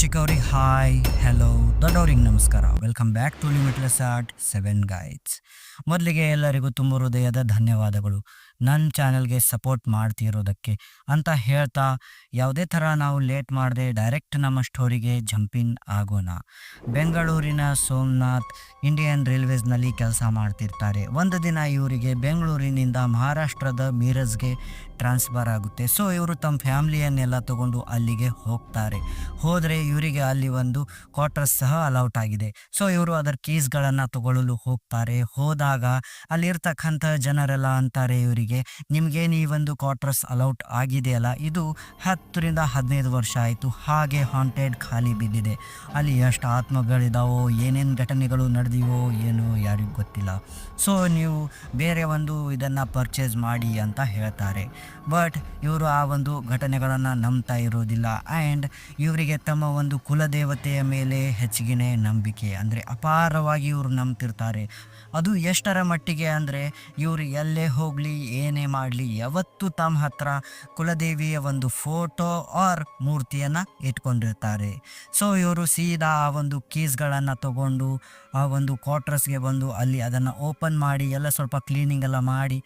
ಚಿಕ್ಕವ್ರಿಗೆ hi hello, ದೊಡ್ಡವ್ರಿಗೆ ನಮಸ್ಕಾರ. Welcome back to limitless art 7 guides. ಮೊದಲಿಗೆ ಎಲ್ಲರಿಗೂ ತುಂಬ ಹೃದಯದ ಧನ್ಯವಾದಗಳು ನನ್ನ ಚಾನಲ್ಗೆ ಸಪೋರ್ಟ್ ಮಾಡ್ತಿರೋದಕ್ಕೆ ಅಂತ ಹೇಳ್ತಾ, ಯಾವುದೇ ಥರ ನಾವು ಲೇಟ್ ಮಾಡದೆ ಡೈರೆಕ್ಟ್ ನಮ್ಮ ಸ್ಟೋರಿಗೆ ಜಂಪಿನ್ ಆಗೋಣ. ಬೆಂಗಳೂರಿನ ಸೋಮನಾಥ್ ಇಂಡಿಯನ್ ರೈಲ್ವೇಸ್ನಲ್ಲಿ ಕೆಲಸ ಮಾಡ್ತಿರ್ತಾರೆ. ಒಂದು ದಿನ ಇವರಿಗೆ ಬೆಂಗಳೂರಿನಿಂದ ಮಹಾರಾಷ್ಟ್ರದ ಮೀರಜ್ಗೆ ಟ್ರಾನ್ಸ್ಫರ್ ಆಗುತ್ತೆ. ಸೊ ಇವರು ತಮ್ಮ ಫ್ಯಾಮ್ಲಿಯನ್ನೆಲ್ಲ ತಗೊಂಡು ಅಲ್ಲಿಗೆ ಹೋಗ್ತಾರೆ. ಹೋದರೆ ಇವರಿಗೆ ಅಲ್ಲಿ ಒಂದು ಕ್ವಾರ್ಟರ್ಸ್ ಸಹ ಅಲೌಟ್ ಆಗಿದೆ. ಸೊ ಇವರು ಅದರ ಕೀಸ್ಗಳನ್ನು ತಗೊಳ್ಳಲು ಹೋಗ್ತಾರೆ. ಹೋದಾಗ ಅಲ್ಲಿರ್ತಕ್ಕಂಥ ಜನರೆಲ್ಲ ಅಂತಾರೆ ಇವರಿಗೆ, ನಿಮಗೇನು ಈ ಒಂದು ಕ್ವಾರ್ಟರ್ಸ್ ಅಲೌಟ್ ಆಗಿದೆಯಲ್ಲ, ಇದು 10 ರಿಂದ 15 ವರ್ಷ ಆಯಿತು, ಹಾಗೆ ಹಾಂಟೆಡ್ ಖಾಲಿ ಬಿದ್ದಿದೆ. ಅಲ್ಲಿ ಎಷ್ಟು ಆತ್ಮಗಳಿದಾವೋ, ಏನೇನು ಘಟನೆಗಳು ನಡೆದಿವೋ ಏನೋ ಯಾರಿಗೂ ಗೊತ್ತಿಲ್ಲ. ಸೊ ನೀವು ಬೇರೆ ಒಂದು ಇದನ್ನು ಪರ್ಚೇಸ್ ಮಾಡಿ ಅಂತ ಹೇಳ್ತಾರೆ. ಬಟ್ ಇವರು ಆ ಒಂದು ಘಟನೆಗಳನ್ನು ನಂಬ್ತಾ ಇರೋದಿಲ್ಲ. ಆ್ಯಂಡ್ ಇವರಿಗೆ ತಮ್ಮ ಒಂದು ಕುಲದೇವತೆಯ ಮೇಲೆ ಹೆಚ್ಚಿಗೆ ನಂಬಿಕೆ, ಅಂದರೆ ಅಪಾರವಾಗಿ ಇವರು ನಂಬ್ತಿರ್ತಾರೆ. ಅದು ಎಷ್ಟರ ಮಟ್ಟಿಗೆ ಅಂದರೆ ಇವರು ಎಲ್ಲೇ ಹೋಗಲಿ ಏನೇ ಮಾಡಲಿ ಯಾವತ್ತೂ ತಮ್ಮ ಹತ್ರ ಕುಲದೇವಿಯ ಒಂದು ಫೋಟೋ ಆರ್ ಮೂರ್ತಿಯನ್ನು ಇಟ್ಕೊಂಡಿರ್ತಾರೆ. ಸೊ ಇವರು ಸೀದಾ ಆ ಒಂದು ಕೀಸ್ಗಳನ್ನು ತಗೊಂಡು ಆ ಒಂದು ಕ್ವಾರ್ಟರ್ಸ್ಗೆ ಬಂದು ಅಲ್ಲಿ ಅದನ್ನು ಓಪನ್ ಮಾಡಿ ಎಲ್ಲ ಸ್ವಲ್ಪ ಕ್ಲೀನಿಂಗ್ ಎಲ್ಲ ಮಾಡಿ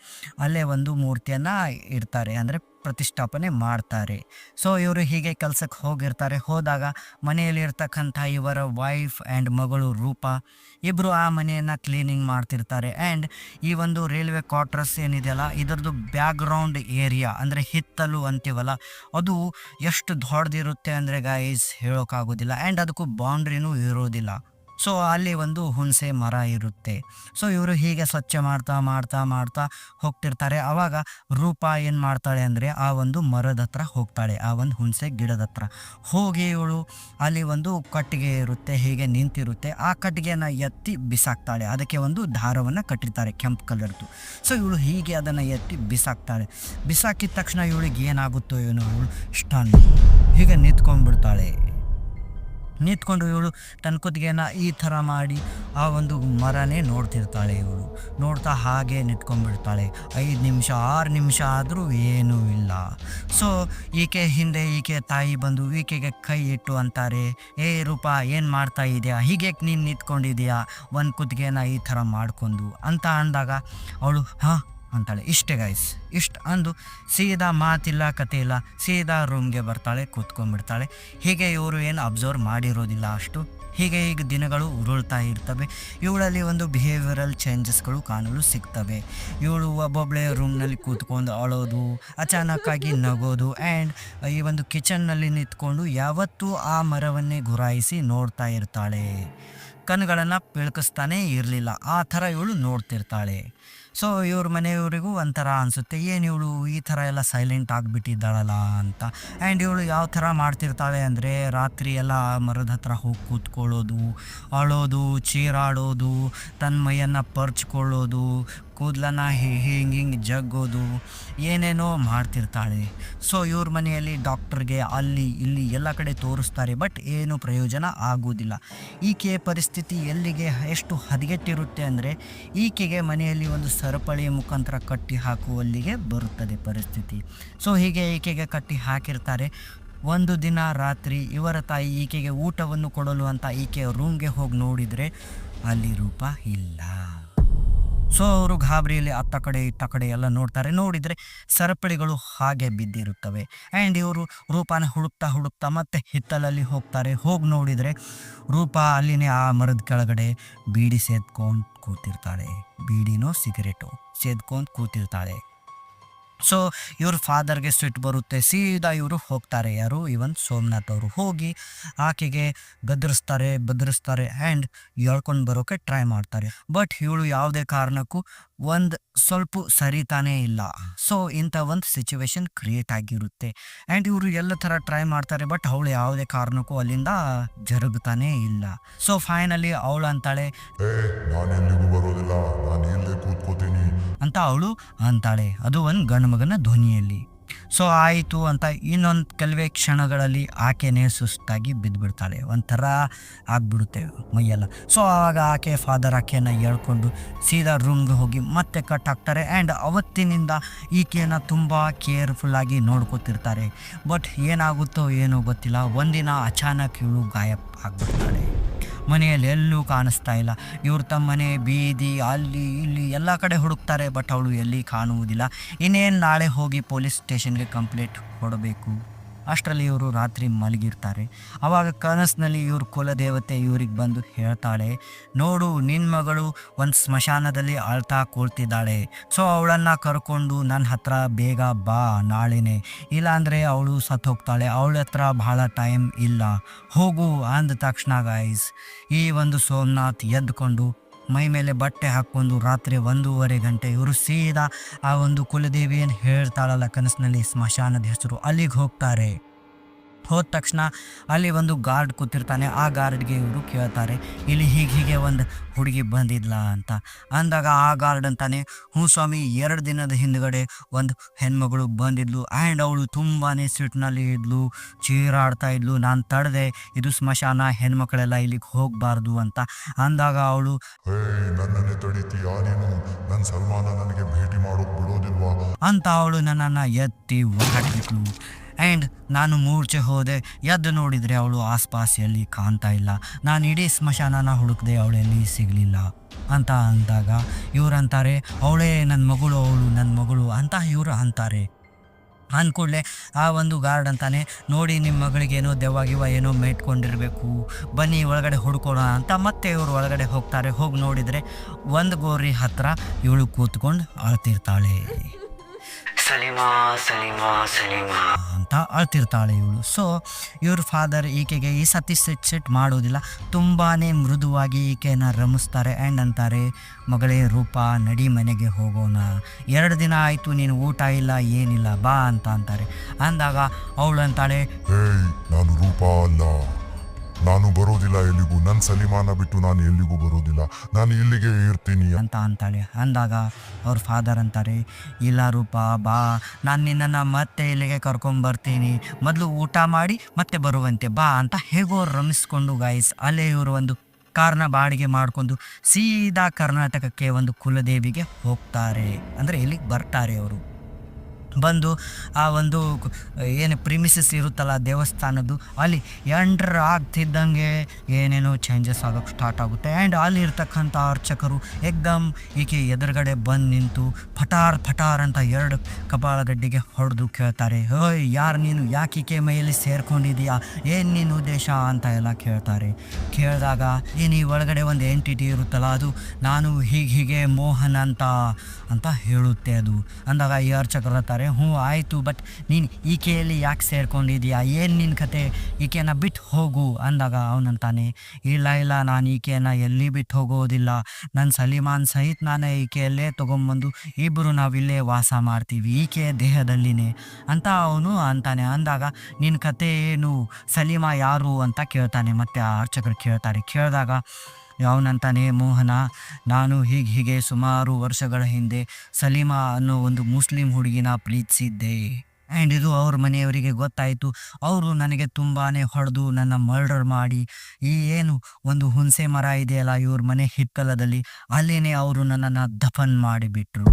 ಅಲ್ಲೇ ಒಂದು ಮೂರ್ತಿಯನ್ನು ಇಡ್ತಾರೆ, ಅಂದರೆ ಪ್ರತಿಷ್ಠಾಪನೆ ಮಾಡ್ತಾರೆ. ಸೊ ಇವರು ಹೀಗೆ ಕೆಲಸಕ್ಕೆ ಹೋಗಿರ್ತಾರೆ. ಹೋದಾಗ ಮನೆಯಲ್ಲಿರ್ತಕ್ಕಂಥ ಇವರ ವೈಫ್ ಆ್ಯಂಡ್ ಮಗಳು ರೂಪ ಇಬ್ಬರು ಆ ಮನೆಯನ್ನು ಕ್ಲೀನಿಂಗ್ ಮಾಡ್ತಿರ್ತಾರೆ. ಆ್ಯಂಡ್ ಈ ಒಂದು ರೈಲ್ವೆ ಕ್ವಾರ್ಟರ್ಸ್ ಏನಿದೆಯಲ್ಲ, ಇದರದ್ದು ಬ್ಯಾಕ್ಗ್ರೌಂಡ್ ಏರಿಯಾ ಅಂದರೆ ಹಿತ್ತಲು ಅಂತೀವಲ್ಲ, ಅದು ಎಷ್ಟು ದೊಡ್ಡದಿರುತ್ತೆ ಅಂದರೆ ಗೈಸ್ ಹೇಳೋಕ್ಕಾಗೋದಿಲ್ಲ. ಆ್ಯಂಡ್ ಅದಕ್ಕೂ ಬೌಂಡ್ರಿನೂ ಇರೋದಿಲ್ಲ. ಸೊ ಅಲ್ಲಿ ಒಂದು ಹುಣಸೆ ಮರ ಇರುತ್ತೆ. ಸೊ ಇವರು ಹೀಗೆ ಸ್ವಚ್ಛ ಮಾಡ್ತಾ ಮಾಡ್ತಾ ಮಾಡ್ತಾ ಹೋಗ್ತಿರ್ತಾರೆ. ಆವಾಗ ರೂಪ ಏನು ಮಾಡ್ತಾಳೆ ಅಂದರೆ ಆ ಒಂದು ಮರದ ಹತ್ರ ಹೋಗ್ತಾಳೆ, ಆ ಒಂದು ಹುಣಸೆ ಗಿಡದ ಹತ್ರ ಹೋಗಿ ಇವಳು ಅಲ್ಲಿ ಒಂದು ಕಟ್ಟಿಗೆ ಇರುತ್ತೆ, ಹೀಗೆ ನಿಂತಿರುತ್ತೆ. ಆ ಕಟ್ಟಿಗೆನ ಎತ್ತಿ ಬಿಸಾಕ್ತಾಳೆ. ಅದಕ್ಕೆ ಒಂದು ದಾರವನ್ನು ಕಟ್ಟಿರ್ತಾರೆ ಕೆಂಪು ಕಲರ್ದು. ಸೊ ಇವಳು ಹೀಗೆ ಅದನ್ನು ಎತ್ತಿ ಬಿಸಾಕ್ತಾಳೆ. ಬಿಸಾಕಿದ ತಕ್ಷಣ ಇವಳಿಗೆ ಏನಾಗುತ್ತೋ ಏನೋ, ಇವಳು ಸ್ಟನ್ ಹೀಗೆ ನಿಂತ್ಕೊಂಡ್ಬಿಡ್ತಾಳೆ. ನಿಂತ್ಕೊಂಡು ಇವಳು ತನ್ನ ಕುತ್ತಿಗೆನ ಈ ಥರ ಮಾಡಿ ಆ ಒಂದು ಮರನೇ ನೋಡ್ತಿರ್ತಾಳೆ. ಇವಳು ನೋಡ್ತಾ ಹಾಗೆ ನಿಂತ್ಕೊಂಡ್ಬಿಡ್ತಾಳೆ. 5 ನಿಮಿಷ 6 ನಿಮಿಷ ಆದರೂ ಏನೂ ಇಲ್ಲ. ಸೊ ಈಕೆ ತಾಯಿ ಬಂದು ಈಕೆಗೆ ಕೈ ಇಟ್ಟು ಅಂತಾರೆ, ಏ ರೂಪ ಏನು ಮಾಡ್ತಾ ಇದೆಯಾ, ಹೀಗೆ ನೀನು ನಿಂತ್ಕೊಂಡಿದೆಯಾ ಒಂದು ಕುತ್ತಿಗೆನ ಈ ಥರ ಮಾಡ್ಕೊಂಡು ಅಂತ ಅಂದಾಗ ಅವಳು ಹಾಂ ಅಂತಾಳೆ. ಇಷ್ಟೇ ಗೈಸ್, ಇಷ್ಟು ಅಂದು ಸೀದಾ ಮಾತಿಲ್ಲ ಕತೆ ಇಲ್ಲ, ಸೀದಾ ರೂಮ್ಗೆ ಬರ್ತಾಳೆ, ಕೂತ್ಕೊಂಡ್ಬಿಡ್ತಾಳೆ. ಹೀಗೆ ಇವರು ಏನು ಅಬ್ಸರ್ವ್ ಮಾಡಿರೋದಿಲ್ಲ ಅಷ್ಟು. ಹೀಗೆ ಈಗ ದಿನಗಳು ಉರುಳ್ತಾ ಇರ್ತವೆ. ಇವಳಲ್ಲಿ ಒಂದು ಬಿಹೇವಿಯರಲ್ ಚೇಂಜಸ್ಗಳು ಕಾಣಲು ಸಿಗ್ತವೆ. ಇವಳು ಒಬ್ಬೊಬ್ಬಳೆ ರೂಮ್ನಲ್ಲಿ ಕೂತ್ಕೊಂಡು ಅಳೋದು, ಅಚಾನಕ್ಕಾಗಿ ನಗೋದು, ಆ್ಯಂಡ್ ಈ ಒಂದು ಕಿಚನ್ನಲ್ಲಿ ನಿಂತ್ಕೊಂಡು ಯಾವತ್ತೂ ಆ ಮರವನ್ನೇ ಗುರಾಯಿಸಿ ನೋಡ್ತಾ ಇರ್ತಾಳೆ. ಕಣ್ಣುಗಳನ್ನು ಪಿಳ್ಕಿಸ್ತಾನೇ ಇರಲಿಲ್ಲ, ಆ ಥರ ಇವಳು ನೋಡ್ತಿರ್ತಾಳೆ. ಸೊ ಇವ್ರ ಮನೆಯವರಿಗೂ ಒಂಥರ ಅನಿಸುತ್ತೆ, ಏನು ಇವಳು ಈ ಥರ ಎಲ್ಲ ಸೈಲೆಂಟ್ ಆಗಿಬಿಟ್ಟಿದ್ದಾಳಲ್ಲ ಅಂತ. ಆ್ಯಂಡ್ ಇವಳು ಯಾವ ಥರ ಮಾಡ್ತಿರ್ತಾಳೆ ಅಂದರೆ, ರಾತ್ರಿ ಎಲ್ಲ ಮರದ ಹತ್ರ ಹೋಗಿ ಕೂತ್ಕೊಳ್ಳೋದು, ಅಳೋದು, ಚೀರಾಡೋದು, ತನ್ನ ಮೈಯನ್ನು ಪರ್ಚ್ಕೊಳ್ಳೋದು, ಕೂದಲನ್ನು ಹಿಂಗೆ ಜಗ್ಗೋದು, ಏನೇನೋ ಮಾಡ್ತಿರ್ತಾಳೆ. ಸೊ ಇವ್ರ ಮನೆಯಲ್ಲಿ ಡಾಕ್ಟ್ರಿಗೆ ಅಲ್ಲಿ ಇಲ್ಲಿ ಎಲ್ಲ ಕಡೆ ತೋರಿಸ್ತಾರೆ, ಬಟ್ ಏನು ಪ್ರಯೋಜನ ಆಗೋದಿಲ್ಲ. ಈಕೆಯ ಪರಿಸ್ಥಿತಿ ಎಲ್ಲಿಗೆ ಎಷ್ಟು ಹದಗೆಟ್ಟಿರುತ್ತೆ ಅಂದರೆ, ಈಕೆಗೆ ಮನೆಯಲ್ಲಿ ಒಂದು ಸರಪಳಿಯ ಮುಖಾಂತರ ಕಟ್ಟಿ ಹಾಕುವಲ್ಲಿಗೆ ಬರುತ್ತದೆ ಪರಿಸ್ಥಿತಿ. ಸೊ ಹೀಗೆ ಈಕೆಗೆ ಕಟ್ಟಿ ಹಾಕಿರ್ತಾರೆ. ಒಂದು ದಿನ ರಾತ್ರಿ ಇವರ ತಾಯಿ ಈಕೆಗೆ ಊಟವನ್ನು ಕೊಡಲು ಅಂತ ಈಕೆಯ ರೂಮ್ಗೆ ಹೋಗಿ ನೋಡಿದರೆ ಅಲ್ಲಿ ರೂಪ ಇಲ್ಲ. ಸೊ ಅವರು ಗಾಬರಿಯಲ್ಲಿ ಅತ್ತ ಕಡೆ ಇತ್ತ ಕಡೆ ಎಲ್ಲ ನೋಡ್ತಾರೆ. ನೋಡಿದರೆ ಸರಪಳಿಗಳು ಹಾಗೆ ಬಿದ್ದಿರುತ್ತವೆ. ಆ್ಯಂಡ್ ಇವರು ರೂಪಾನ ಹುಡುಕ್ತಾ ಮತ್ತೆ ಹಿತ್ತಲಲ್ಲಿ ಹೋಗ್ತಾರೆ. ಹೋಗಿ ನೋಡಿದರೆ ರೂಪ ಅಲ್ಲಿನೇ ಆ ಮರದ ಕೆಳಗಡೆ ಬೀಡಿ ಸೇದ್ಕೊಂಡು ಕೂತಿರ್ತಾಳೆ. ಬೀಡಿನೋ ಸಿಗರೇಟೋ ಸೇದ್ಕೊಂಡು ಕೂತಿರ್ತಾಳೆ. ಸೊ ಇವ್ರ ಫಾದರ್ಗೆ ಸಿಟ್ಟು ಬರುತ್ತೆ. ಸೀದಾ ಇವರು ಹೋಗ್ತಾರೆ, ಯಾರು ಇವನ್ ಸೋಮನಾಥ್ ಅವರು. ಹೋಗಿ ಆಕೆಗೆ ಬದರಿಸ್ತಾರೆ ಆ್ಯಂಡ್ ಹೇಳ್ಕೊಂಡು ಬರೋಕ್ಕೆ ಟ್ರೈ ಮಾಡ್ತಾರೆ. ಬಟ್ ಇವಳು ಯಾವುದೇ ಕಾರಣಕ್ಕೂ ಒಂದು ಸ್ವಲ್ಪ ಸರಿತಾನೇ ಇಲ್ಲ. ಸೊ ಇಂಥ ಒಂದು ಸಿಚುವೇಶನ್ ಕ್ರಿಯೇಟ್ ಆಗಿರುತ್ತೆ. ಆ್ಯಂಡ್ ಇವರು ಎಲ್ಲ ಥರ ಟ್ರೈ ಮಾಡ್ತಾರೆ, ಬಟ್ ಅವಳು ಯಾವುದೇ ಕಾರಣಕ್ಕೂ ಅಲ್ಲಿಂದ ಜರುಗ್ತಾನೇ ಇಲ್ಲ. ಸೊ ಫೈನಲಿ ಅವಳು ಅಂತಾಳೆ, ಅಂತ ಅವಳು ಅಂತಾಳೆ, ಅದು ಒಂದು ಗಂಡು ಮಗನ ಧ್ವನಿಯಲ್ಲಿ. ಸೊ ಆಯಿತು ಅಂತ ಇನ್ನೊಂದು ಕೆಲವೇ ಕ್ಷಣಗಳಲ್ಲಿ ಆಕೆನೇ ಸುಸ್ತಾಗಿ ಬಿದ್ದುಬಿಡ್ತಾಳೆ, ಒಂಥರ ಆಗ್ಬಿಡುತ್ತೆ ಮೈಯೆಲ್ಲ. ಸೊ ಆವಾಗ ಆಕೆ ಫಾದರ್ ಆಕೆಯನ್ನು ಹೇಳ್ಕೊಂಡು ಸೀದಾ ರೂಮ್ಗೆ ಹೋಗಿ ಮತ್ತೆ ಕಟ್ ಹಾಕ್ತಾರೆ. ಆ್ಯಂಡ್ ಅವತ್ತಿನಿಂದ ಈಕೆಯನ್ನು ತುಂಬ ಕೇರ್ಫುಲ್ಲಾಗಿ ನೋಡ್ಕೊತಿರ್ತಾರೆ. ಬಟ್ ಏನಾಗುತ್ತೋ ಏನೋ ಗೊತ್ತಿಲ್ಲ, ಒಂದಿನ ಅಚಾನಕ್ ಇವಳು ಗಾಯಬ್ ಆಗಿಬಿಡ್ತಾಳೆ. ಮನೆಯಲ್ಲಿ ಎಲ್ಲೂ ಕಾಣಿಸ್ತಾ ಇಲ್ಲ. ಇವ್ರು ತಮ್ಮ ಮನೆ, ಬೀದಿ, ಅಲ್ಲಿ ಇಲ್ಲಿ ಎಲ್ಲ ಕಡೆ ಹುಡುಕ್ತಾರೆ, ಬಟ್ ಅವಳು ಎಲ್ಲಿ ಕಾಣುವುದಿಲ್ಲ. ಇನ್ನೇನು ನಾಳೆ ಹೋಗಿ ಪೊಲೀಸ್ ಸ್ಟೇಷನ್ಗೆ ಕಂಪ್ಲೇಂಟ್ ಕೊಡಬೇಕು. ಅಷ್ಟರಲ್ಲಿ ಇವರು ರಾತ್ರಿ ಮಲಗಿರ್ತಾರೆ. ಆವಾಗ ಕನಸಿನಲ್ಲಿ ಇವ್ರ ಕುಲದೇವತೆ ಇವ್ರಿಗೆ ಬಂದು ಹೇಳ್ತಾಳೆ, ನೋಡು ನಿನ್ನ ಮಗಳು ಒಂದು ಸ್ಮಶಾನದಲ್ಲಿ ಅಳ್ತಾ ಕೂಳ್ತಿದ್ದಾಳೆ. ಸೊ ಅವಳನ್ನು ಕರ್ಕೊಂಡು ನನ್ನ ಹತ್ರ ಬೇಗ ಬಾ ನಾಳೆನೇ, ಇಲ್ಲಾಂದರೆ ಅವಳು ಸತ್ತು ಹೋಗ್ತಾಳೆ, ಅವಳ ಹತ್ರ ಭಾಳ ಟೈಮ್ ಇಲ್ಲ, ಹೋಗು ಅಂದ ತಕ್ಷಣ ಗೈಸ್ ಈ ಒಂದು ಸೋಮನಾಥ್ ಎದ್ದುಕೊಂಡು ಮೈ ಮೇಲೆ ಬಟ್ಟೆ ಹಾಕ್ಕೊಂಡು ರಾತ್ರಿ 1:30 ಗಂಟೆ ಇವರು ಸೀದಾ ಆ ಒಂದು ಕುಲದೇವಿ ಏನು ಹೇಳ್ತಾಳಲ್ಲ ಕನಸಿನಲ್ಲಿ ಸ್ಮಶಾನದ ಹೆಸರು, ಅಲ್ಲಿಗೆ ಹೋಗ್ತಾರೆ. ಹೋದ ತಕ್ಷಣ ಅಲ್ಲಿ ಒಂದು ಗಾರ್ಡ್ ಕೂತಿರ್ತಾನೆ. ಆ ಗಾರ್ಡ್ಗೆ ಇವರು ಕೇಳ್ತಾರೆ, ಇಲ್ಲಿ ಹೀಗೆ ಒಂದು ಹುಡುಗಿ ಬಂದಿದ್ಲ ಅಂತ ಅಂದಾಗ ಆ ಗಾರ್ಡ್ ಅಂತಾನೆ, ಹ್ಞೂ ಸ್ವಾಮಿ, 2 ದಿನದ ಹಿಂದ್ಗಡೆ ಒಂದು ಹೆಣ್ಮಗಳು ಬಂದಿದ್ಲು. ಆ್ಯಂಡ್ ಅವಳು ತುಂಬಾ ಸಿಟ್ಟಿನಲ್ಲಿ ಇದ್ಲು, ಚೀರಾಡ್ತಾ ಇದ್ಲು. ನಾನು ತಡೆದೆ, ಇದು ಸ್ಮಶಾನ, ಹೆಣ್ಮಕ್ಳೆಲ್ಲ ಇಲ್ಲಿಗೆ ಹೋಗಬಾರ್ದು ಅಂತ ಅಂದಾಗ ಅವಳು, ನನ್ನನ್ನೇ ತಡೀತೀಯಾ ನೀನು? ನನ್ನ ಸಲ್ಮಾನ ನನಗೆ ಭೇಟಿ ಮಾಡೋಕೆ ಬಿಡೋದಿಲ್ವಾ ಅಂತ ಅವಳು ನನ್ನನ್ನು ಎತ್ತಿ ಒಕ್ಕಟ್ಬಿಟ್ಲು. ಆ್ಯಂಡ್ ನಾನು ಮೂರ್ಛೆ ಹೋದೆ. ಎದ್ದು ನೋಡಿದರೆ ಅವಳು ಆಸ್ಪಾಸ್ ಎಲ್ಲಿ ಕಾಣ್ತಾ ಇಲ್ಲ. ನಾನು ಇಡೀ ಸ್ಮಶಾನನ ಹುಡುಕ್ದೆ, ಅವಳೆಲ್ಲಿ ಸಿಗಲಿಲ್ಲ ಅಂತ ಅಂದಾಗ ಇವ್ರು ಅಂತಾರೆ, ಅವಳೇ ನನ್ನ ಮಗಳು, ಅವಳು ನನ್ನ ಮಗಳು ಅಂತ ಇವರು ಅಂತಾರೆ. ಅಂದ್ಕೂಡಲೇ ಆ ಒಂದು ಗಾರ್ಡ್ ಅಂತಾನೆ, ನೋಡಿ ನಿಮ್ಮ ಮಗಳಿಗೇನೋ ದೆವ್ವಾಗಿವ ಏನೋ ಮೇಟ್ಕೊಂಡಿರಬೇಕು, ಬನ್ನಿ ಒಳಗಡೆ ಹುಡ್ಕೋಣ ಅಂತ ಮತ್ತೆ ಇವರು ಒಳಗಡೆ ಹೋಗ್ತಾರೆ. ಹೋಗಿ ನೋಡಿದರೆ ಒಂದು ಗೋರಿ ಹತ್ರ ಇವಳು ಕೂತ್ಕೊಂಡು ಅಳ್ತಿರ್ತಾಳೆ. ಸಲೀಮಾ ಸಲೀಮಾ ಸಲೀಮಾ ಅಂತ ಅಳ್ತಿರ್ತಾಳೆ ಇವಳು. ಸೊ ಇವ್ರ ಫಾದರ್ ಈಕೆಗೆ ಈ ಸತಿ ಸೆಟ್ ಮಾಡೋದಿಲ್ಲ, ತುಂಬಾ ಮೃದುವಾಗಿ ಈಕೆನ ರಮಿಸ್ತಾರೆ. ಆ್ಯಂಡ್ ಅಂತಾರೆ, ಮಗಳೇ ರೂಪ, ನಡಿ ಮನೆಗೆ ಹೋಗೋಣ, 2 ದಿನ ಆಯಿತು ನೀನು ಊಟ ಇಲ್ಲ ಏನಿಲ್ಲ, ಬಾ ಅಂತ ಅಂತಾರೆ. ಅಂದಾಗ ಅವಳು ಅಂತಾಳೆ, ನಾನು ರೂಪ ಅಲ್ಲ, ನಾನು ಬರೋದಿಲ್ಲ ಎಲ್ಲಿಗೂ, ನನ್ನ ಸಲಿಮಾನ ಬಿಟ್ಟು ನಾನು ಎಲ್ಲಿಗೂ ಬರೋದಿಲ್ಲ, ನಾನು ಇಲ್ಲಿಗೆ ಇರ್ತೀನಿ ಅಂತ ಅಂತಾಳೆ. ಅಂದಾಗ ಅವ್ರ ಫಾದರ್ ಅಂತಾರೆ, ಇಲ್ಲ ರೂಪ, ಬಾ, ನಾನು ನಿನ್ನನ್ನು ಮತ್ತೆ ಇಲ್ಲಿಗೆ ಕರ್ಕೊಂಬರ್ತೀನಿ, ಮೊದಲು ಊಟ ಮಾಡಿ ಮತ್ತೆ ಬರುವಂತೆ ಬಾ ಅಂತ ಹೇಗೋ ರಮಿಸ್ಕೊಂಡು ಗೈಸ್ ಅಲ್ಲೇ ಇವರು ಒಂದು ಕಾರ್ನ ಬಾಡಿಗೆ ಮಾಡಿಕೊಂಡು ಸೀದಾ ಕರ್ನಾಟಕಕ್ಕೆ ಒಂದು ಕುಲದೇವಿಗೆ ಹೋಗ್ತಾರೆ. ಅಂದರೆ ಇಲ್ಲಿಗೆ ಬರ್ತಾರೆ. ಅವರು ಬಂದು ಆ ಒಂದು ಏನು ಪ್ರಿಮಿಸಸ್ ಇರುತ್ತಲ್ಲ ದೇವಸ್ಥಾನದ್ದು, ಅಲ್ಲಿ ಎಂಟ್ರ್ ಆಗ್ತಿದ್ದಂಗೆ ಏನೇನೋ ಚೇಂಜಸ್ ಆಗೋಕ್ಕೆ ಸ್ಟಾರ್ಟ್ ಆಗುತ್ತೆ. ಆ್ಯಂಡ್ ಅಲ್ಲಿ ಇರ್ತಕ್ಕಂಥ ಅರ್ಚಕರು ಏಕ್ದಮ್ ಈಕೆ ಎದುರುಗಡೆ ಬಂದು ನಿಂತು ಫಟಾರ್ ಫಟಾರ್ ಅಂತ 2 ಕಪಾಳಗಡ್ಡಿಗೆ ಹೊಡೆದು ಕೇಳ್ತಾರೆ, ಹೋಯ್ ಯಾರು ನೀನು, ಯಾಕೆ ಈಕೆ ಮೈಯಲ್ಲಿ ಸೇರ್ಕೊಂಡಿದೀಯಾ, ಏನು ನೀನು ಉದ್ದೇಶ ಅಂತ ಎಲ್ಲ ಕೇಳ್ತಾರೆ. ಕೇಳಿದಾಗ ಏನು ಈ ಒಳಗಡೆ ಒಂದು ಎಂಟಿಟಿ ಇರುತ್ತಲ್ಲ, ಅದು ನಾನು ಹೀಗೆ ಮೋಹನ್ ಅಂತ ಹೇಳುತ್ತೆ ಅದು. ಅಂದಾಗ ಈ ಅರ್ಚಕರು ಹೇಳ್ತಾರೆ, ಹ್ಞೂ ಆಯಿತು, ಬಟ್ ನೀನು ಈಕೆಯಲ್ಲಿ ಯಾಕೆ ಸೇರ್ಕೊಂಡಿದ್ದೀಯಾ, ಏನು ನಿನ್ನ ಕತೆ, ಈಕೆನ ಬಿಟ್ಟು ಹೋಗು ಅಂದಾಗ ಅವನಂತಾನೆ, ಇಲ್ಲ ನಾನು ಈಕೆನ ಎಲ್ಲಿ ಬಿಟ್ಟು ಹೋಗೋದಿಲ್ಲ, ನನ್ನ ಸಲಿಮಾನ್ ಸಹಿತ ನಾನು ಈಕೆಯಲ್ಲೇ ತೊಗೊಂಬಂದು ಇಬ್ಬರು ನಾವಿಲ್ಲೇ ವಾಸ ಮಾಡ್ತೀವಿ ಈಕೆ ದೇಹದಲ್ಲಿನೇ ಅಂತ ಅವನು ಅಂತಾನೆ. ಅಂದಾಗ ನಿನ್ನ ಕತೆ ಏನು, ಸಲೀಮಾ ಯಾರು ಅಂತ ಕೇಳ್ತಾನೆ. ಮತ್ತೆ ಆ ಅರ್ಚಕರು ಕೇಳಿದಾಗ ಅವನಂತಾನೆ, ಮೋಹನ, ನಾನು ಹೀಗೆ ಸುಮಾರು ವರ್ಷಗಳ ಹಿಂದೆ ಸಲೀಮಾ ಅನ್ನೋ ಒಂದು ಮುಸ್ಲಿಂ ಹುಡುಗಿನ ಪ್ರೀತಿಸಿದ್ದೆ. ಆ್ಯಂಡ್ ಇದು ಅವ್ರ ಮನೆಯವರಿಗೆ ಗೊತ್ತಾಯಿತು. ಅವರು ನನಗೆ ತುಂಬಾ ಹೊಡೆದು ನನ್ನ ಮರ್ಡರ್ ಮಾಡಿ, ಈ ಏನು ಒಂದು ಹುಣಸೆ ಮರ ಇದೆಯಲ್ಲ ಇವ್ರ ಮನೆ ಹಿತ್ತಲದಲ್ಲಿ, ಅಲ್ಲೇ ಅವರು ನನ್ನನ್ನು ದಫನ್ ಮಾಡಿಬಿಟ್ರು.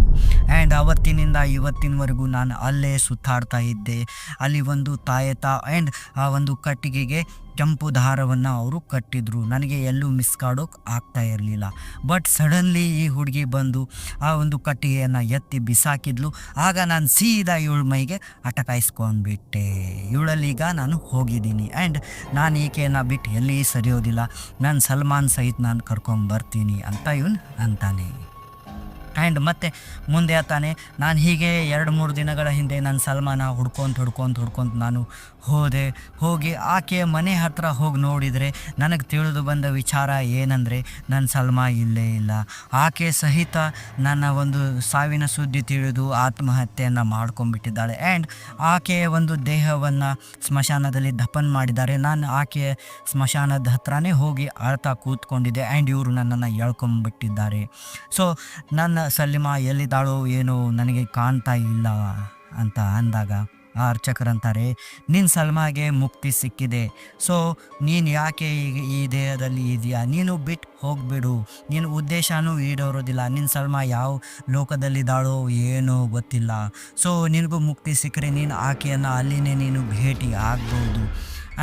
ಆ್ಯಂಡ್ ಅವತ್ತಿನಿಂದ ಇವತ್ತಿನವರೆಗೂ ನಾನು ಅಲ್ಲೇ ಸುತ್ತಾಡ್ತಾ ಇದ್ದೆ. ಅಲ್ಲಿ ಒಂದು ತಾಯತ ಆ್ಯಂಡ್ ಆ ಒಂದು ಕಟ್ಟಿಗೆಗೆ ಕೆಂಪು ದಾರವನ್ನು ಅವರು ಕಟ್ಟಿದ್ರು. ನನಗೆ ಎಲ್ಲೂ ಮಿಸ್ ಕಾಡೋಕೆ ಆಗ್ತಾ ಇರಲಿಲ್ಲ. ಬಟ್ ಸಡನ್ಲಿ ಈ ಹುಡುಗಿ ಬಂದು ಆ ಒಂದು ಕಟ್ಟಿಗೆಯನ್ನು ಎತ್ತಿ ಬಿಸಾಕಿದ್ಲು. ಆಗ ನಾನು ಸೀದಾ ಇವಳ ಮೈಗೆ ಅಟಕಾಯಿಸ್ಕೊಂಡ್ಬಿಟ್ಟೆ. ಇವಳಲ್ಲೀಗ ನಾನು ಹೋಗಿದ್ದೀನಿ. ಆ್ಯಂಡ್ ನಾನು ಈಕೆಯನ್ನು ಬಿಟ್ಟು ಎಲ್ಲಿ ಸರಿಯೋದಿಲ್ಲ, ನಾನು ಸಲ್ಮಾನ್ ಸಹಿತ ನಾನು ಕರ್ಕೊಂಬರ್ತೀನಿ ಅಂತ ಇವನು ಅಂತಾನೆ. ಆ್ಯಂಡ್ ಮತ್ತೆ ಮುಂದೆ ತಾನೆ, ನಾನು ಹೀಗೆ 2-3 ದಿನಗಳ ಹಿಂದೆ ನನ್ನ ಸಲ್ಮಾನ ಹುಡ್ಕೊಂತ ನಾನು ಹೋಗಿ ಆಕೆ ಮನೆ ಹತ್ರ ಹೋಗಿ ನೋಡಿದರೆ ನನಗೆ ತಿಳಿದು ಬಂದ ವಿಚಾರ ಏನಂದರೆ, ನನ್ನ ಸಲ್ಮಾ ಇಲ್ಲೇ ಇಲ್ಲ. ಆಕೆ ಸಹಿತ ನನ್ನ ಒಂದು ಸಾವಿನ ಸುದ್ದಿ ತಿಳಿದು ಆತ್ಮಹತ್ಯೆಯನ್ನು ಮಾಡ್ಕೊಂಡ್ಬಿಟ್ಟಿದ್ದಾಳೆ. ಆ್ಯಂಡ್ ಆಕೆಯ ಒಂದು ದೇಹವನ್ನು ಸ್ಮಶಾನದಲ್ಲಿ ದಫನ್ ಮಾಡಿದ್ದಾರೆ. ನಾನು ಆಕೆಯ ಸ್ಮಶಾನದ ಹತ್ರನೇ ಹೋಗಿ ಅಳ್ತಾ ಕೂತ್ಕೊಂಡಿದ್ದೆ. ಆ್ಯಂಡ್ ಇವರು ನನ್ನನ್ನು ಎಳ್ಕೊಂಬಿಟ್ಟಿದ್ದಾರೆ. ಸೊ ನನ್ನ ಸಲಿಮಾ ಎಲ್ಲಿದ್ದಾಳೋ ಏನೋ ನನಗೆ ಕಾಣ್ತಾ ಇಲ್ಲ ಅಂತ ಅಂದಾಗ ಆ ಅರ್ಚಕರಂತಾರೆ, ನಿನ್ನ ಸಲ್ಮಾಗೆ ಮುಕ್ತಿ ಸಿಕ್ಕಿದೆ, ಸೊ ನೀನು ಯಾಕೆ ಈಗ ಈ ದೇಹದಲ್ಲಿ ಇದೆಯಾ, ನೀನು ಬಿಟ್ಟು ಹೋಗಿಬಿಡು, ನಿನ್ನ ಉದ್ದೇಶನೂ ಈಡೇರೋದಿಲ್ಲ, ನಿನ್ನ ಸಲ್ಮಾ ಯಾವ ಲೋಕದಲ್ಲಿದ್ದಾಳೋ ಏನೋ ಗೊತ್ತಿಲ್ಲ, ಸೊ ನಿನಗೂ ಮುಕ್ತಿ ಸಿಕ್ಕರೆ ನೀನು ಆಕೆಯನ್ನು ಅಲ್ಲಿನೇ ನೀನು ಭೇಟಿ ಆಗ್ಬೋದು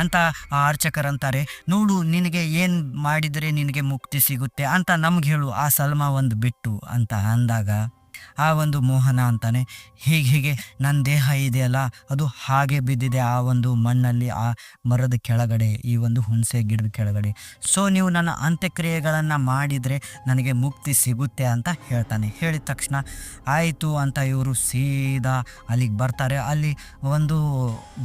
ಅಂತ ಆ ಅರ್ಚಕರಂತಾರೆ. ನೋಡು ನಿನಗೆ ಏನು ಮಾಡಿದರೆ ನಿನಗೆ ಮುಕ್ತಿ ಸಿಗುತ್ತೆ ಅಂತ ನಮ್ಗೆ ಹೇಳು ಆ ಸಲ್ಮಾ ಒಂದು ಬಿಟ್ಟು ಅಂತ ಅಂದಾಗ ಆ ಒಂದು ಮೋಹನ ಅಂತಾನೆ, ಹೀಗೆ ನನ್ನ ದೇಹ ಇದೆಯಲ್ಲ ಅದು ಹಾಗೆ ಬಿದ್ದಿದೆ ಆ ಒಂದು ಮಣ್ಣಲ್ಲಿ, ಆ ಮರದ ಕೆಳಗಡೆ, ಈ ಒಂದು ಹುಣಸೆ ಗಿಡದ ಕೆಳಗಡೆ, ಸೊ ನೀವು ನನ್ನ ಅಂತ್ಯಕ್ರಿಯೆಗಳನ್ನು ಮಾಡಿದರೆ ನನಗೆ ಮುಕ್ತಿ ಸಿಗುತ್ತೆ ಅಂತ ಹೇಳ್ತಾನೆ. ಹೇಳಿದ ತಕ್ಷಣ ಆಯಿತು ಅಂತ ಇವರು ಸೀದಾ ಅಲ್ಲಿಗೆ ಬರ್ತಾರೆ. ಅಲ್ಲಿ ಒಂದು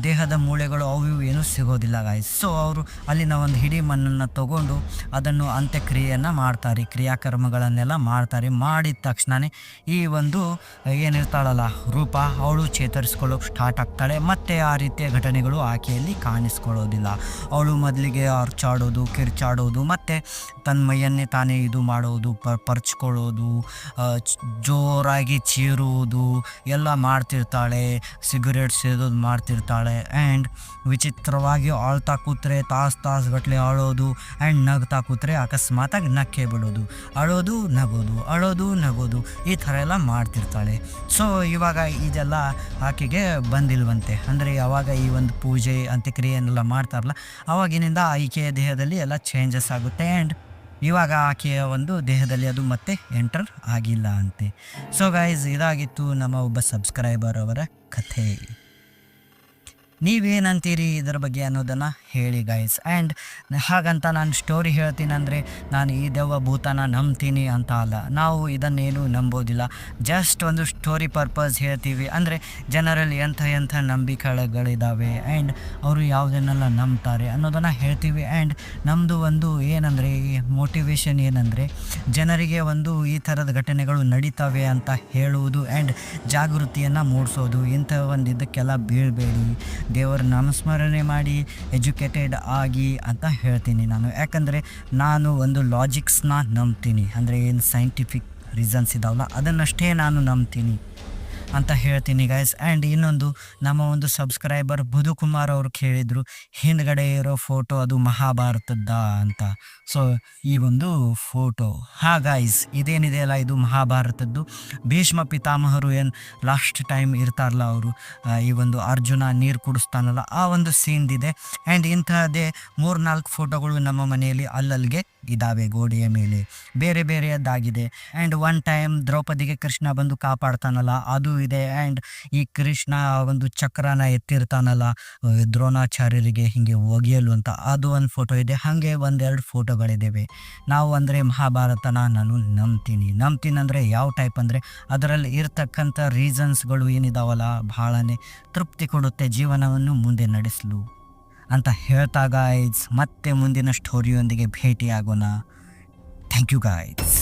ದೇಹದ ಮೂಳೆಗಳು ಅವು ಇವು ಏನೂ ಸಿಗೋದಿಲ್ಲ ಗಾಯ್ಸ್. ಸೊ ಅವರು ಅಲ್ಲಿನ ಒಂದು ಹಿಡಿ ಮಣ್ಣನ್ನು ತಗೊಂಡು ಅದನ್ನು ಅಂತ್ಯಕ್ರಿಯೆಯನ್ನು ಮಾಡ್ತಾರೆ, ಕ್ರಿಯಾಕರ್ಮಗಳನ್ನೆಲ್ಲ ಮಾಡ್ತಾರೆ. ಮಾಡಿದ ತಕ್ಷಣವೇ ಈ ಒಂದು ಏನಿರ್ತಾಳಲ್ಲ ರೂಪ, ಅವಳು ಚೇತರಿಸ್ಕೊಳ್ಳೋಕೆ ಸ್ಟಾರ್ಟ್ ಆಗ್ತಾಳೆ. ಮತ್ತು ಆ ರೀತಿಯ ಘಟನೆಗಳು ಆಕೆಯಲ್ಲಿ ಕಾಣಿಸ್ಕೊಳ್ಳೋದಿಲ್ಲ. ಅವಳು ಮೊದಲಿಗೆ ಅರ್ಚಾಡೋದು, ಕಿರ್ಚಾಡೋದು, ಮತ್ತು ತನ್ನ ಮೈಯನ್ನೇ ತಾನೇ ಇದು ಮಾಡೋದು, ಪರ್ಚ್ಕೊಳ್ಳೋದು, ಜೋರಾಗಿ ಚೀರುವುದು ಎಲ್ಲ ಮಾಡ್ತಿರ್ತಾಳೆ, ಸಿಗರೇಟ್ ಸೇದೋದು ಮಾಡ್ತಿರ್ತಾಳೆ. ಆ್ಯಂಡ್ ವಿಚಿತ್ರವಾಗಿ ಆಳ್ತಾ ಕೂತ್ರೆ ತಾಸುಗಟ್ಟಲೆ ಅಳೋದು, ಆ್ಯಂಡ್ ನಗ್ತಾ ಕೂತ್ರೆ ಅಕಸ್ಮಾತಾಗಿ ನಕ್ಕೆ ಬಿಡೋದು, ಅಳೋದು ನಗೋದು, ಅಳೋದು ನಗೋದು, ಈ ಥರ ಎಲ್ಲ ಮಾಡ್ತಿರ್ತಾಳೆ. ಸೊ ಇವಾಗ ಇದೆಲ್ಲ ಆಕೆಗೆ ಬಂದಿಲ್ವಂತೆ. ಅಂದರೆ ಯಾವಾಗ ಈ ಒಂದು ಪೂಜೆ ಅಂತ್ಯಕ್ರಿಯೆಯನ್ನೆಲ್ಲ ಮಾಡ್ತಾರಲ್ಲ ಆವಾಗಿನಿಂದ ಆಕೆಯ ದೇಹದಲ್ಲಿ ಎಲ್ಲ ಚೇಂಜಸ್ ಆಗುತ್ತೆ. ಆ್ಯಂಡ್ ಇವಾಗ ಆಕೆಯ ಒಂದು ದೇಹದಲ್ಲಿ ಅದು ಮತ್ತೆ ಎಂಟರ್ ಆಗಿಲ್ಲ ಅಂತೆ. ಸೊ ಗೈಸ್, ಇದಾಗಿತ್ತು ನಮ್ಮ ಒಬ್ಬ ಸಬ್ಸ್ಕ್ರೈಬರ್ ಅವರ ಕಥೆ. ನೀವೇನಂತೀರಿ ಇದರ ಬಗ್ಗೆ ಅನ್ನೋದನ್ನು ಹೇಳಿ ಗೈಸ್. ಆ್ಯಂಡ್ ಹಾಗಂತ ನಾನು ಸ್ಟೋರಿ ಹೇಳ್ತೀನಿ ಅಂದರೆ ನಾನು ಈ ದೆವ್ವ ಭೂತನ ನಂಬ್ತೀನಿ ಅಂತ ಅಲ್ಲ, ನಾವು ಇದನ್ನೇನು ನಂಬೋದಿಲ್ಲ, ಜಸ್ಟ್ ಒಂದು ಸ್ಟೋರಿ ಪರ್ಪಸ್ ಹೇಳ್ತೀವಿ. ಅಂದರೆ ಜನರಲ್ಲಿ ಎಂಥ ನಂಬಿಕೆಗಳಿದ್ದಾವೆ ಆ್ಯಂಡ್ ಅವರು ಯಾವುದನ್ನೆಲ್ಲ ನಂಬ್ತಾರೆ ಅನ್ನೋದನ್ನು ಹೇಳ್ತೀವಿ. ಆ್ಯಂಡ್ ನಮ್ಮದು ಒಂದು ಏನಂದರೆ ಮೋಟಿವೇಶನ್ ಏನಂದರೆ ಜನರಿಗೆ ಒಂದು ಈ ಥರದ ಘಟನೆಗಳು ನಡೀತವೆ ಅಂತ ಹೇಳುವುದು ಆ್ಯಂಡ್ ಜಾಗೃತಿಯನ್ನು ಮೂಡಿಸೋದು. ಇಂಥ ಒಂದು ಇದಕ್ಕೆಲ್ಲ ಬೀಳಬೇಡಿ, ದೇವರ ನಾಮಸ್ಮರಣೆ ಮಾಡಿ ಎಜುಕೇಟೆಡ್ ಆಗಿ ಅಂತ ಹೇಳ್ತೀನಿ ನಾನು. ಯಾಕಂದರೆ ನಾನು ಒಂದು ಲಾಜಿಕ್ಸ್ನ ನಂಬ್ತೀನಿ, ಅಂದರೆ ಏನು ಸೈಂಟಿಫಿಕ್ ರೀಸನ್ಸ್ ಇದಾವಲ್ಲ ಅದನ್ನಷ್ಟೇ ನಾನು ನಂಬ್ತೀನಿ ಅಂತ ಹೇಳ್ತೀನಿ ಗೈಸ್. ಆ್ಯಂಡ್ ಇನ್ನೊಂದು, ನಮ್ಮ ಒಂದು ಸಬ್ಸ್ಕ್ರೈಬರ್ ಬುಧುಕುಮಾರ್ ಅವರು ಕೇಳಿದರು ಹಿಂದ್ಗಡೆ ಇರೋ ಫೋಟೋ ಅದು ಮಹಾಭಾರತದ ಅಂತ. ಸೊ ಈ ಒಂದು ಫೋಟೋ, ಗೈಸ್ ಇದೇನಿದೆ ಅಲ್ಲ ಇದು ಮಹಾಭಾರತದ್ದು. ಭೀಷ್ಮ ಪಿತಾಮಹರು ಏನು ಲಾಸ್ಟ್ ಟೈಮ್ ಇರ್ತಾರಲ್ಲ ಅವರು, ಈ ಒಂದು ಅರ್ಜುನ ನೀರು ಕುಡಿಸ್ತಾನಲ್ಲ ಆ ಒಂದು ಸೀನ್ದಿದೆ. ಆ್ಯಂಡ್ ಇಂತಹದ್ದೇ 3-4 ಫೋಟೋಗಳು ನಮ್ಮ ಮನೆಯಲ್ಲಿ ಅಲ್ಲಲ್ಲಿಗೆ ಇದ್ದಾವೆ ಗೋಡೆಯ ಮೇಲೆ, ಬೇರೆ ಬೇರೆಯದ್ದಾಗಿದೆ. ಆ್ಯಂಡ್ ಒನ್ ಟೈಮ್ ದ್ರೌಪದಿಗೆ ಕೃಷ್ಣ ಬಂದು ಕಾಪಾಡ್ತಾನಲ್ಲ ಅದು ಇದೆ. ಆ್ಯಂಡ್ ಈ ಕೃಷ್ಣ ಒಂದು ಚಕ್ರನ ಎತ್ತಿರ್ತಾನಲ್ಲ ದ್ರೋಣಾಚಾರ್ಯರಿಗೆ ಹಿಂಗೆ ಒಗೆಯಲು ಅಂತ, ಅದು ಒಂದು ಫೋಟೋ ಇದೆ. ಹಾಗೆ 1-2 ಫೋಟೋಗಳಿದ್ದಾವೆ. ನಾವು ಅಂದರೆ ಮಹಾಭಾರತನ ನಾನು ನಂಬ್ತೀನಿ ಅಂದರೆ ಯಾವ ಟೈಪ್ ಅಂದರೆ ಅದರಲ್ಲಿ ಇರ್ತಕ್ಕಂಥ ರೀಸನ್ಸ್ಗಳು ಏನಿದಾವಲ್ಲ ಭಾಳನೇ ತೃಪ್ತಿ ಕೊಡುತ್ತೆ ಜೀವನವನ್ನು ಮುಂದೆ ನಡೆಸಲು ಅಂತ ಹೇಳ್ತಾ ಗಾಯ್ಸ್, ಮತ್ತೆ ಮುಂದಿನ ಸ್ಟೋರಿಯೊಂದಿಗೆ ಭೇಟಿಯಾಗೋಣ. Thank you guys.